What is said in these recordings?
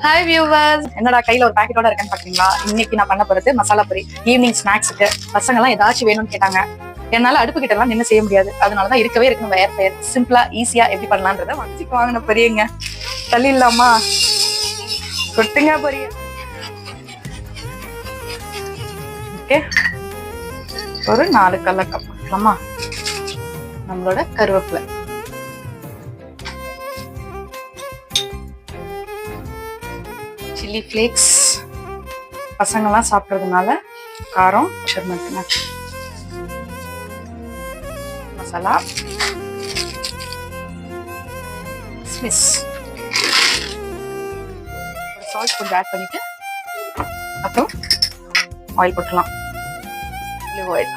Hi viewers, என்னடா கையில ஒரு பாக்கெட்டோட இருக்கேன்னு பாத்தீங்களா? இன்னைக்கு நான் பண்ண போறது மசாலா பொரி. ஈவினிங் ஸ்நாக்ஸுக்கு பசங்க எல்லாம் ஏதாச்சும் வேணும்னு கேட்டாங்க. என்னால அடுப்பு கிட்ட எல்லாம் நின்று செய்ய முடியாது. அதனாலதான் இருக்கவே இருக்கு நம்ம ஏர் ஃப்ரையர். சிம்பிளா ஈஸியா எப்படி பண்ணலான்றத வாங்கின பொரியுங்க. தள்ளி இல்லாமா கொட்டுங்க பொரிய. ஓகே, ஒரு 4 கடலக்காய் போட்டுக்கலாமா? நம்மளோட கருவேப்பிலை, சில்லி ஃபிளேக்ஸ், பசங்கெல்லாம் சாப்பிட்றதுனால காரம் ஷர்மத்துங்க, மசாலா, ஸ்மிஸ், சால்ட் கொஞ்சம் ஆட் பண்ணிட்டு அப்புறம் ஆயில் போட்டுடலாம். ஆலிவ் ஆயில்,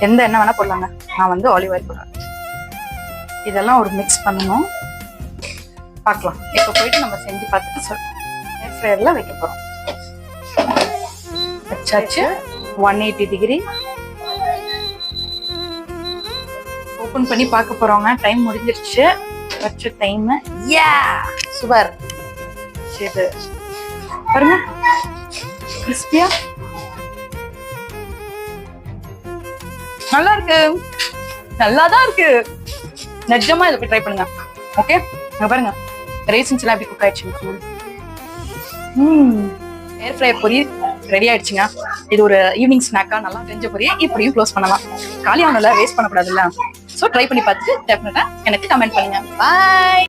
எந்த எண்ணெய் வேணா போடலாங்க. நான் வந்து ஆலிவ் ஆயில் போடுறேன். இதெல்லாம் ஒரு மிக்ஸ் பண்ணணும். பார்க்கலாம். இப்போ போயிட்டு நம்ம செஞ்சு பார்த்துட்டு சொல்றோம். ஏர் ஃப்ரையர்ல வைக்க போறோம். வச்சாச்சு. 180 டிகிரி ஓபன் பண்ணி பார்க்க போறோங்க. டைம் முடிஞ்சிருச்சு. வச்ச டைம் சூப்பர். சரி பாருங்க, கிறிஸ்பியா நல்லா இருக்கு. நல்லாதான் இருக்கு. நிஜமா இதை போய் ட்ரை பண்ணுங்க. ஓகே, அங்க பாருங்க ரேசின்ஸ் எல்லாம் எப்படி குக் ஆயிடுச்சு. ஏர் ஃப்ரையர் பொரி ரெடி ஆயிடுச்சுங்க. இது ஒரு ஈவினிங் ஸ்நாக்கா நல்லா செஞ்ச பொரியை இப்படியும் க்ளோஸ் பண்ணலாம். காலியானல வேஸ்ட் பண்ணக்கூடாதுல்ல. ஸோ ட்ரை பண்ணி பார்த்துட்டு டெஃபினட்டா எனக்கு கமெண்ட் பண்ணுங்க. பாய்.